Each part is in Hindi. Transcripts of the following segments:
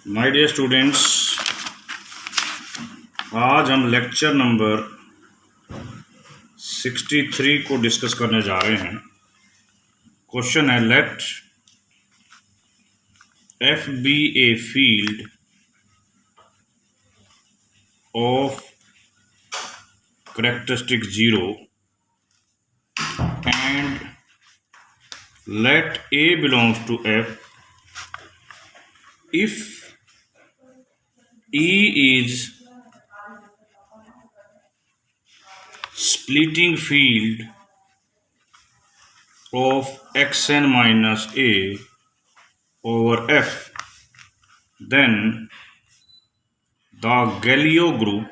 माय डियर स्टूडेंट्स, आज हम लेक्चर नंबर 63 को डिस्कस करने जा रहे हैं। क्वेश्चन है, let F be a field of characteristic 0 and let a belongs to F if E is splitting field of xn minus a over f, then the Galileo group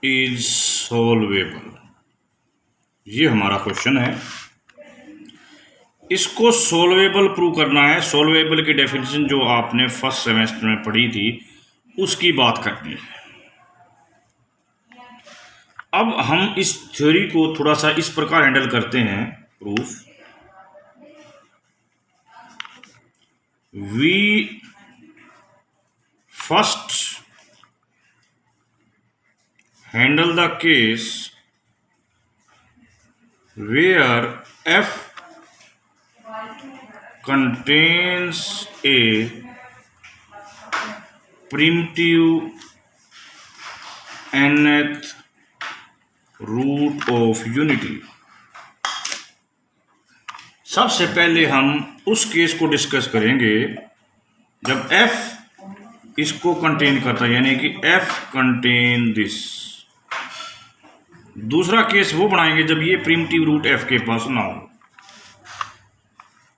is solvable। ये हमारा क्वेश्चन है। इसको सोल्वेबल प्रूव करना है। सोल्वेबल की डेफिनेशन जो आपने फर्स्ट सेमेस्टर में पढ़ी थी उसकी बात करनी है। अब हम इस थ्योरी को थोड़ा सा इस प्रकार हैंडल करते हैं। Proof, we first handle the case where f contains a primitive nth root of unity। सबसे पहले हम उस केस को डिस्कस करेंगे जब f इसको कंटेन करता है, यानी कि f कंटेन दिस। दूसरा केस वो बनाएंगे जब ये प्रिमिटिव रूट f के पास ना हो।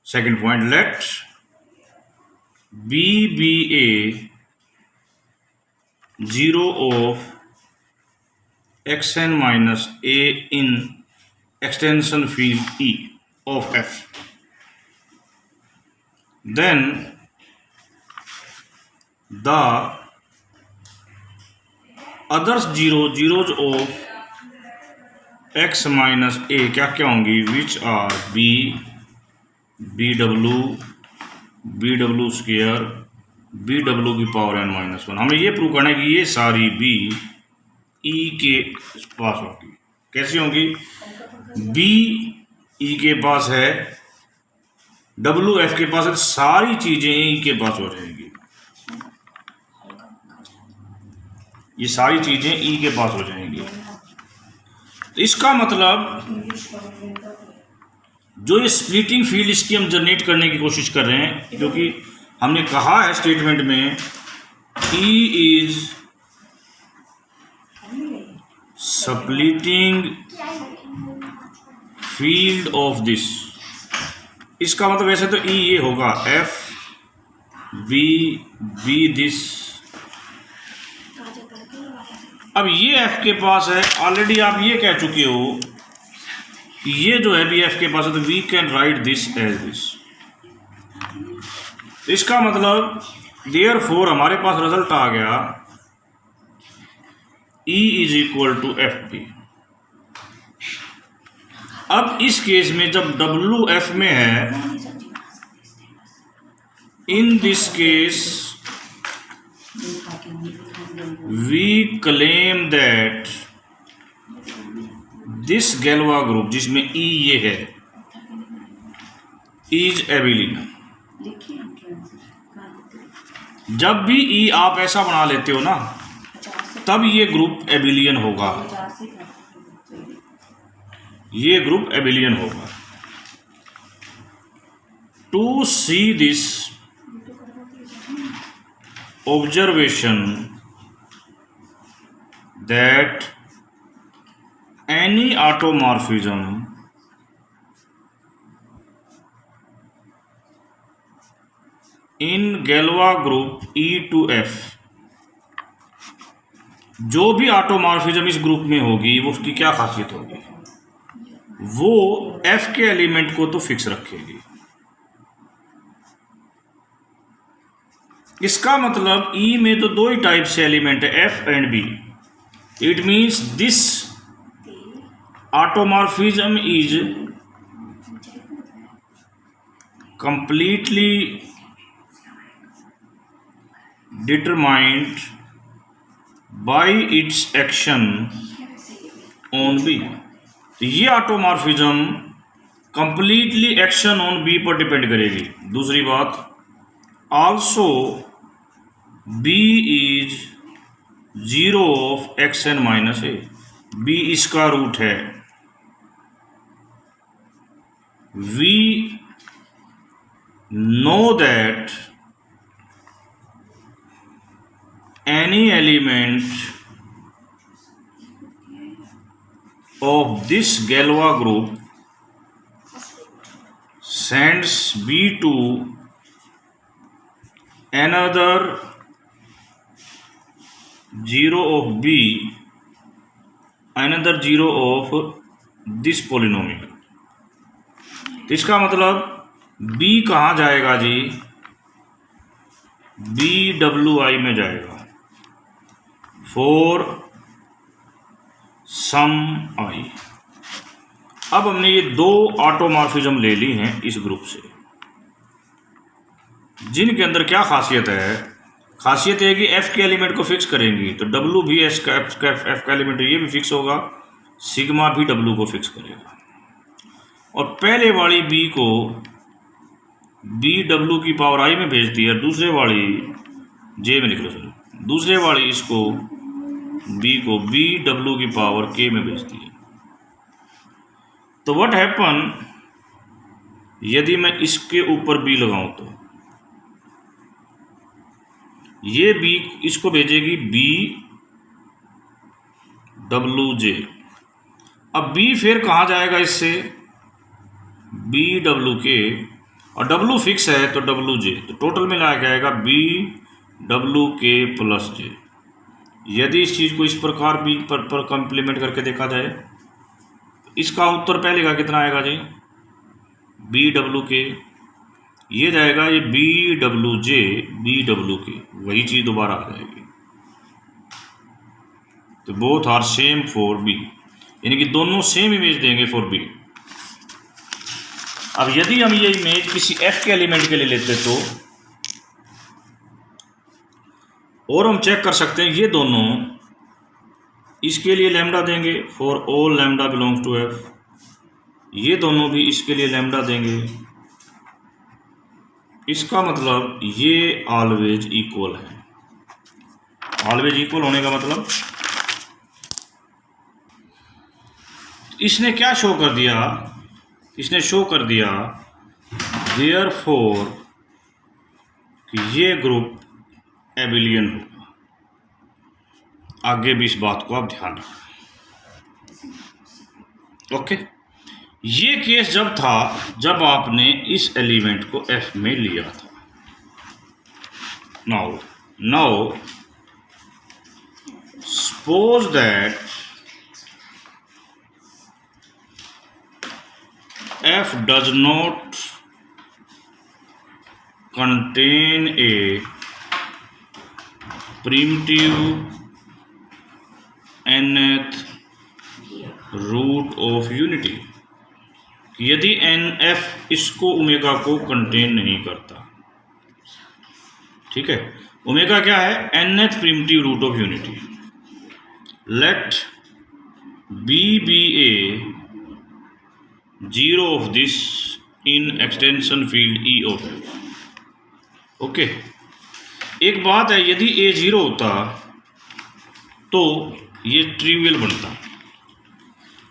Second point, let b be a 0 of xn minus a in extension field E of f, then the other zeros of x minus a क्या क्या होंगी, which are B W square B W की पावर n माइनस 1। हमें ये प्रूव करना है कि ये सारी बी ई के पास होगी। कैसी होंगी? बी ई के पास है, डब्ल्यू एफ के पास है, सारी चीजें ई के पास हो जाएंगी। ये सारी चीजें ई के पास हो जाएंगी। इसका मतलब जो ये स्प्लिटिंग फील्ड इसकी हम जनरेट करने की कोशिश कर रहे हैं, क्योंकि हमने कहा है स्टेटमेंट में E is splitting field of this. इसका मतलब वैसे तो E ये होगा F बी दिस। अब ये f के पास है, ऑलरेडी आप ये कह चुके हो कि ये जो है भी f के पास है, तो we can write this as this. इसका मतलब देयरफॉर हमारे पास रिजल्ट आ गया E is equal to F B. अब इस केस में जब W F में है, in this case we claim that this Galois group जिसमें E ये है is abelian। जब भी E आप ऐसा बना लेते हो ना, तब ये ग्रुप एबिलियन होगा। ये ग्रुप एबिलियन होगा। To see this observation that any automorphism in Galois group E to F, जो भी ऑटोमॉर्फिज्म इस ग्रुप में होगी वो उसकी क्या खासियत होगी? वो F के एलिमेंट को तो फिक्स रखेगी। इसका मतलब E में तो दो ही टाइप से एलिमेंट है, F and B। It means this automorphism is completely determined by its action on B। ये automorphism completely action on B पर डिपेंड करेगी। दूसरी बात, also B is zero of X n minus A. B इसका रूट है। We know that any element of this Galois group sends B to another zero of B, another zero of this polynomial। तो इसका मतलब B कहाँ जाएगा जी? B WI में जाएगा फॉर सम I। अब हमने ये दो ऑटोमॉर्फिज्म ले ली हैं इस ग्रुप से, जिनके अंदर क्या खासियत है? खासियत है कि F के एलिमेंट को फिक्स करेंगी तो W भी F का एलिमेंट ये भी फिक्स होगा, सिग्मा भी W को फिक्स करेगा। और पहले वाली B को B W की पावर I में भेज दी है, दूसरे वाली J में लिख लो, सर दूसरे वाली इसको B को B W की पावर K में भेजती है। तो व्हाट हैपन यदि मैं इसके ऊपर B लगाऊं तो ये B इसको भेजेगी B W J। अब B फिर कहाँ जाएगा इससे? B W K, और W फिक्स है तो W J, तो टोटल में लाया जाएगा B W K plus J। यदि इस चीज़ को इस प्रकार B पर कॉम्प्लीमेंट करके देखा जाए, इसका उत्तर पहले का कितना आएगा जी? B W K, ये जाएगा ये B W J B W K, वही चीज़ दोबारा आ जाएगी। तो both are same for B, यानी कि दोनों सेम इमेज देंगे फॉर B। अब यदि हम ये इमेज किसी F के एलिमेंट के लिए लेते तो, और हम चेक कर सकते हैं ये दोनों इसके लिए लैम्डा देंगे for all lambda belongs to F, ये दोनों भी इसके लिए लैम्डा देंगे। इसका मतलब ये ऑलवेज इक्वल है। ऑलवेज इक्वल होने का मतलब इसने क्या शो कर दिया? इसने शो कर दिया देयरफॉर कि ये ग्रुप एबिलियन होगा। आगे भी इस बात को आप ध्यान रखें। ओके, ये केस जब था जब आपने इस एलिमेंट को F में लिया था। Now suppose that F does not contain a primitive nth root of unity। यदि NF इसको ओमेगा को कंटेन नहीं करता, ठीक है। ओमेगा क्या है? nth primitive root of unity. Let B be a zero of this in extension field E of F। Okay, एक बात है, यदि A 0 होता तो ये ट्रिवियल बनता।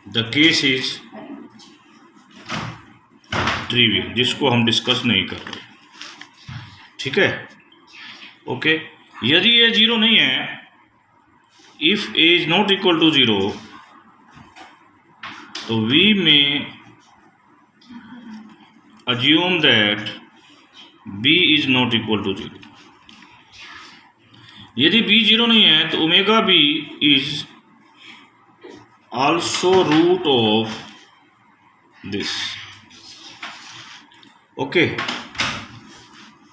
द केस इज ट्रिवियल, जिसको हम डिस्कस नहीं कर रहे, ठीक है। ओके, यदि ये 0 नहीं है, if A is not equal to 0, तो वी में assume that B is not equal to 0। यदि B 0 नहीं है तो omega B is also root of this। Okay,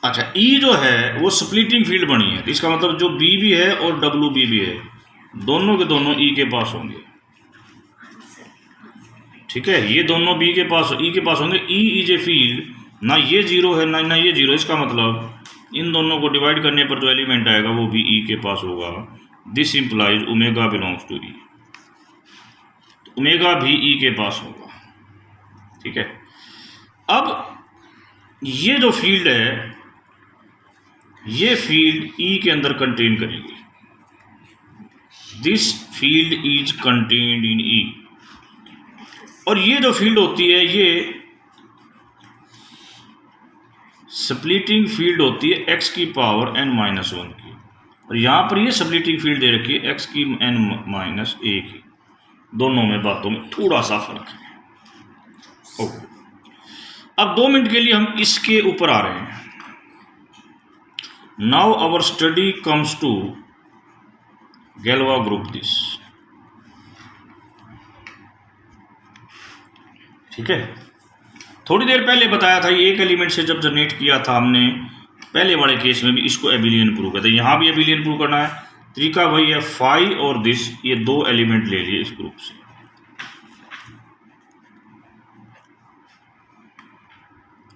अच्छा, E जो है वो स्प्लिटिंग फील्ड बनी है, इसका मतलब जो B भी है और WB भी है, दोनों के दोनों E के पास होंगे, ठीक है। ये दोनों B के पास E के पास होंगे। E इज ए फील्ड ना ये जीरो है ना ये जीरो, इसका मतलब इन दोनों को डिवाइड करने पर जो एलिमेंट आएगा वो भी ई के पास होगा। This implies omega belongs to E, omega भी ई के पास होगा। ठीक है, अब ये जो फील्ड है ये फील्ड ई के अंदर कंटेन करेगी। This field is contained in E, और ये जो फील्ड होती है ये स्प्लिटिंग फील्ड होती है x की पावर n-1 की, और यहाँ पर ये स्प्लिटिंग फील्ड दे रखी है x की n-1 की। दोनों में बातों में थोड़ा सा फर्क है। ओके, अब 2 मिनट के लिए हम इसके ऊपर आ रहे हैं। Now our study comes to Galois group this. ठीक है, थोड़ी देर पहले बताया था एक एलिमेंट से जब जनरेट किया था हमने, पहले वाले केस में भी इसको एबिलियन प्रूव करते हैं, यहाँ भी एबिलियन प्रूव करना है। तरीका वही है, फाई और दिस, ये 2 एलिमेंट ले लिए इस ग्रुप से।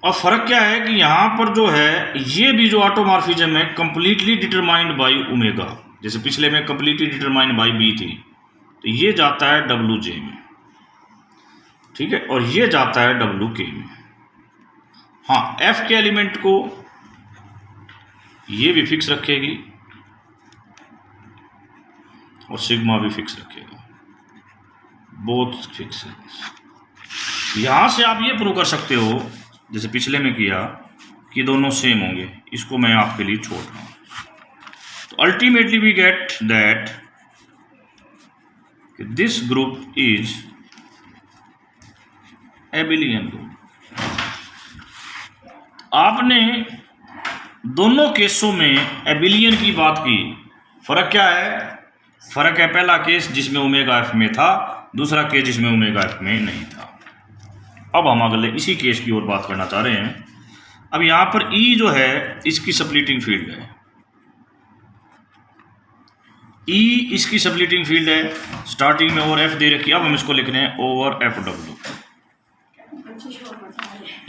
और फर्क क्या है कि यहाँ पर जो है ये भी जो ऑटोमॉर्फिज्म है कंप्लीटली डिटरमाइंड बाय ओमेगा, जैसे पिछले में कंप्लीटली डिटरमाइंड बाय बी थी, तो ये जाता है WJ में। ठीक है, और ये जाता है WK में। हाँ, F के एलिमेंट को ये भी फिक्स रखेगी और सिग्मा भी फिक्स रखेगा, बोथ फिक्स है। यहां से आप ये प्रूव कर सकते हो जैसे पिछले में किया कि दोनों सेम होंगे, इसको मैं आपके लिए छोड़ रहा हूं। तो ultimately we get that this group is abelian group. आपने दोनों केसों में एबिलियन की बात की। फर्क क्या है? फर्क है पहला केस जिसमें ओमेगा एफ में था, दूसरा केस जिसमें ओमेगा एफ में नहीं था। अब हम अगले इसी केस की ओर बात करना चाह रहे हैं। अब यहां पर ई जो है इसकी स्प्लिटिंग फील्ड है, ई इसकी स्प्लिटिंग फील्ड है, स्टार्टिंग में ओवर एफ दे रखी है। अब हम इसको लिख रहे हैं over F W.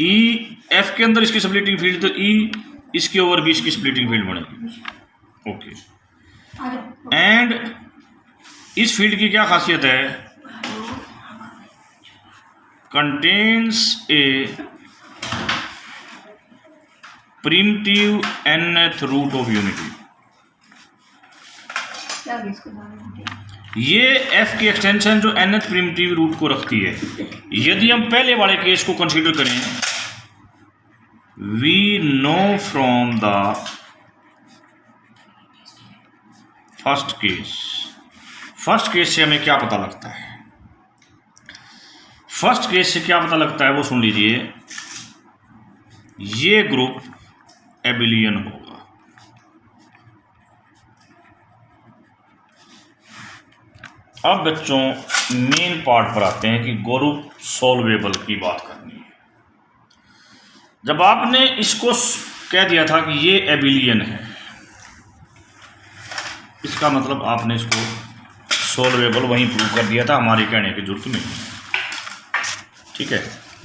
E F के अंदर इसकी स्प्लिटिंग फील्ड, तो ई इसके ओवर भी इसकी स्प्लिटिंग फील्ड बनेगी। ओके, एंड इस फील्ड की क्या खासियत है? Contains a primitive nth root of unity. ये f की एक्सटेंशन जो nth प्रिमिटिव रूट को रखती है। यदि हम पहले वाले केस को कंसीडर करें, we know from the first case से हमें क्या पता लगता है? फर्स्ट केस से क्या पता लगता है वो सुन लीजिए। ये ग्रुप एबिलियन होगा। अब बच्चों मेन पार्ट पर आते हैं कि ग्रुप सॉल्वेबल की बात करनी है। जब आपने इसको कह दिया था कि ये एबिलियन है, इसका मतलब आपने इसको सॉल्वेबल वहीं प्रूव कर दिया था, हमारे कहने की जरूरत नहीं। ठीक है,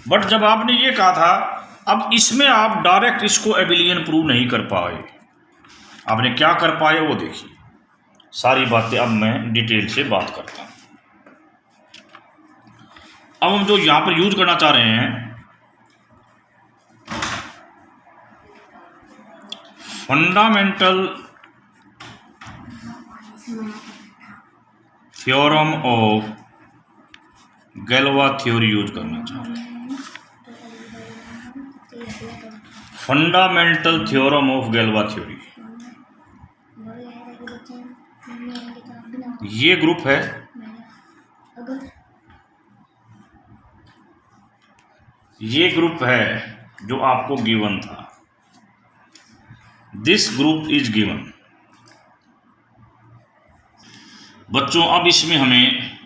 बट जब आपने ये कहा था, अब इसमें आप डायरेक्ट इसको एबिलियन प्रूव नहीं कर पाए। आपने क्या कर पाए वो देखिए। सारी बातें अब मैं डिटेल से बात करता हूं। अब हम जो यहां पर यूज करना चाह रहे हैं, fundamental theorem of Galois theory use करना चाह रहे हैं। Fundamental theorem of Galois theory, ये ग्रुप है। ये ग्रुप है जो आपको गिवन था। This group is given. बच्चों अब इसमें हमें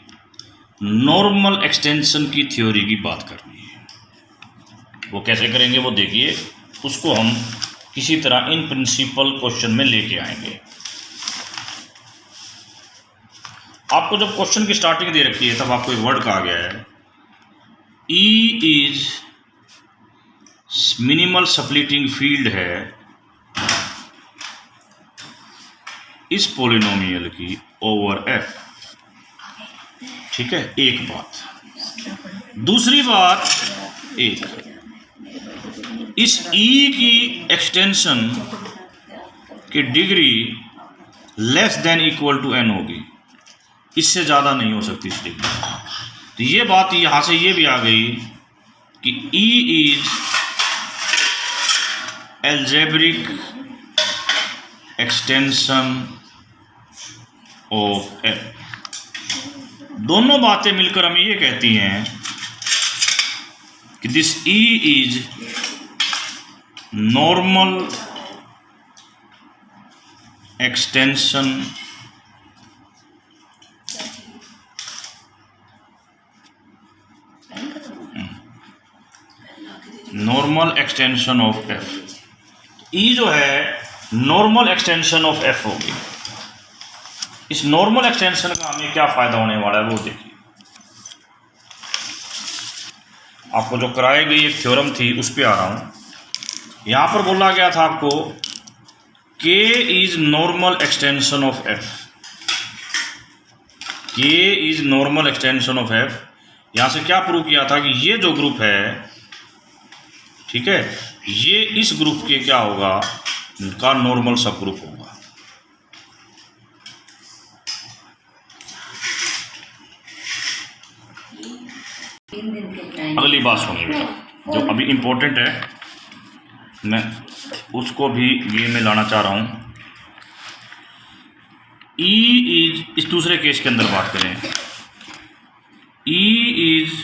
नॉर्मल एक्सटेंशन की थ्योरी की बात करनी है। वो कैसे करेंगे वो देखिए, उसको हम किसी तरह इन प्रिंसिपल क्वेश्चन में लेके आएंगे। आपको जब क्वेश्चन की स्टार्टिंग दे रखी है तब आपको एक वर्ड कहा गया है, E is minimal splitting field है इस पॉलिनोमियल की ओवर एफ। ठीक है, एक बात। दूसरी बात, इस ई की एक्सटेंशन की degree less than equal to n होगी, इससे ज़्यादा नहीं हो सकती इस डिग्री। तो ये बात यहाँ से ये भी आ गई कि E is algebraic extension of F. दोनों बातें मिलकर हमें ये कहती हैं कि this E is normal extension normal extension of F. E जो है नॉर्मल एक्सटेंशन ऑफ एफ होगी। इस नॉर्मल एक्सटेंशन का हमें क्या फायदा होने वाला है वो देखिए। आपको जो कराई गई एक थ्योरम थी उस पर आ रहा हूं। यहां पर बोला गया था आपको K is normal extension of F. K is normal extension of F. यहां से क्या प्रूव किया था कि ये जो ग्रुप है, ठीक है, ये इस ग्रुप के क्या होगा का नॉर्मल सब ग्रुप होगा। अगली बात सुनिए जो अभी इम्पोर्टेंट है, मैं उसको भी ये में लाना चाह रहा हूँ। ई इज, इस दूसरे केस के अंदर बात करें, E is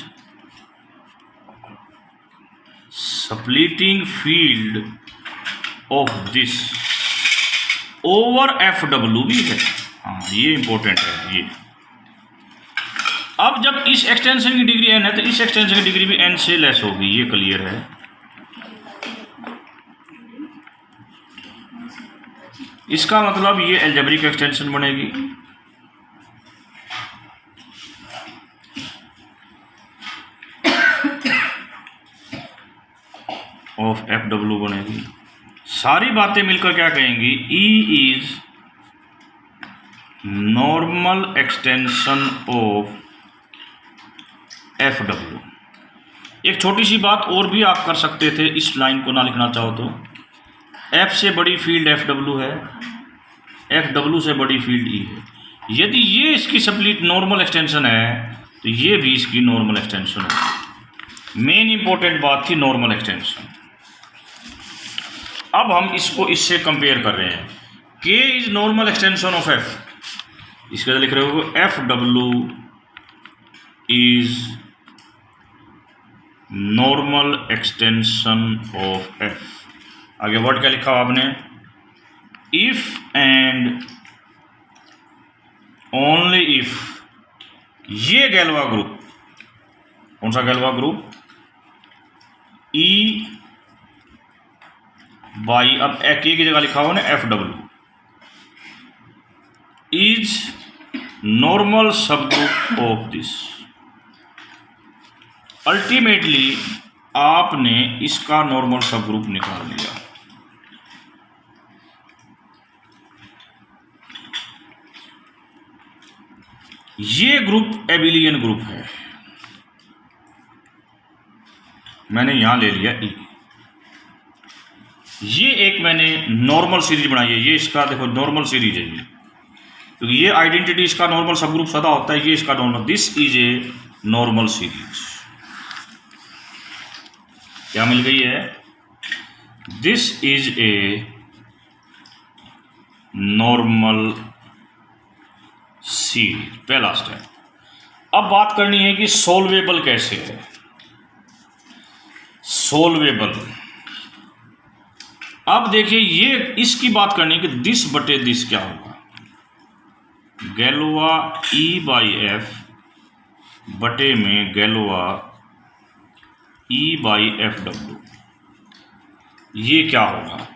splitting field of this over F W भी है। हाँ, ये इंपॉर्टेंट है ये। अब जब इस एक्सटेंशन की डिग्री n है तो इस एक्सटेंशन की डिग्री भी n से लेस होगी, ये क्लियर है। इसका मतलब ये अलजेब्रिक एक्सटेंशन बनेगी। ऑफ एफ डब्ल्यू बनेगी। सारी बातें मिलकर क्या कहेंगी, ई is normal extension of F W. एक छोटी सी बात और भी आप कर सकते थे, इस लाइन को ना लिखना चाहो तो। एफ से बड़ी फील्ड एफ डब्ल्यू है, एफ डब्ल्यू से बड़ी फील्ड ई है। यदि ये इसकी स्प्लिट नॉर्मल एक्सटेंशन है तो ये भी इसकी नॉर्मल एक्सटेंशन है। मेन इंपॉर्टेंट बात थी नॉर्मल एक्सटेंशन। अब हम इसको इससे कंपेयर कर रहे हैं। के is normal extension of F, इसके लिख रहे हो F W is normal extension of F. आगे वर्ड क्या लिखा आपने, इफ एंड ओनली इफ ये गैलवा ग्रुप, कौन सा गैलवा ग्रुप, ई बाई, अब के की जगह लिखा हुआ ना एफ डब्ल्यू, इज नॉर्मल सब ग्रुप ऑफ दिस। अल्टीमेटली आपने इसका नॉर्मल सब ग्रुप निकाल लिया। ये ग्रुप एबिलियन ग्रुप है, मैंने यहां ले लिया ई। ये एक मैंने नॉर्मल सीरीज बनाई है, ये इसका देखो नॉर्मल सीरीज है ये, क्योंकि ये आइडेंटिटी इसका नॉर्मल सब ग्रुप सदा होता है, ये इसका normal, this is a normal series. क्या मिल गई है, this is a normal series, पहला स्टेप। अब बात करनी है कि सोल्वेबल कैसे है। सोल्वेबल, अब देखिए ये इसकी बात करनी है कि दिस बटे दिस क्या होगा, गैलोवा ई बाई एफ बटे में गैलोवा ई बाई एफ डब्ल्यू। ये क्या होगा,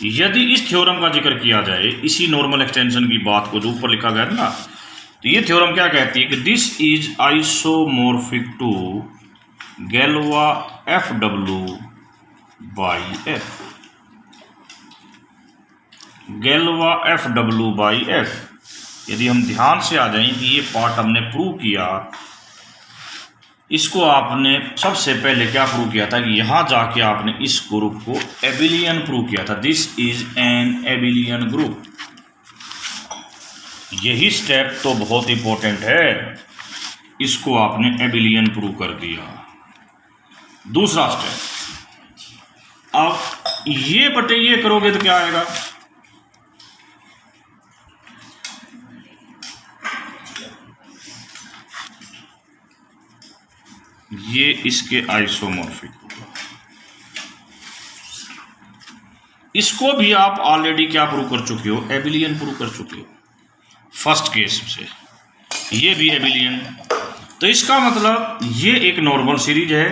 यदि इस थ्योरम का जिक्र किया जाए, इसी नॉर्मल एक्सटेंशन की बात को जो ऊपर लिखा गया है ना, तो ये थ्योरम क्या कहती है कि this is isomorphic to Galois F W by F, Galois F W by F. यदि हम ध्यान से आ जाएं कि ये पार्ट हमने प्रूव किया, इसको आपने सबसे पहले क्या प्रूव किया था कि यहाँ जाके आपने इस ग्रुप को एबिलियन प्रूव किया था। This is an abelian group. यही स्टेप तो बहुत इंपॉर्टेंट है, इसको आपने एबिलियन प्रूव कर दिया। दूसरा स्टेप, अब ये बटे ये करोगे तो क्या आएगा, ये इसके आइसोमॉर्फिक होगा। इसको भी आप ऑलरेडी क्या प्रूव कर चुके हो, एबिलियन प्रूव कर चुके हो फर्स्ट केस से, ये भी एबिलियन। तो इसका मतलब ये एक नॉर्मल सीरीज है।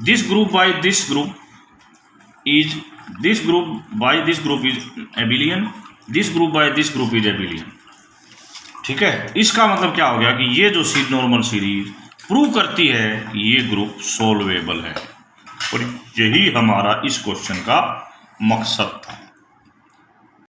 This group by this group is, this group by this group is एबिलियन, this group by this group is एबिलियन। ठीक है, इसका मतलब क्या हो गया कि ये जो नॉर्मल सीरीज प्रूव करती है ये ग्रुप सॉल्वेबल है, और यही हमारा इस क्वेश्चन का मकसद था।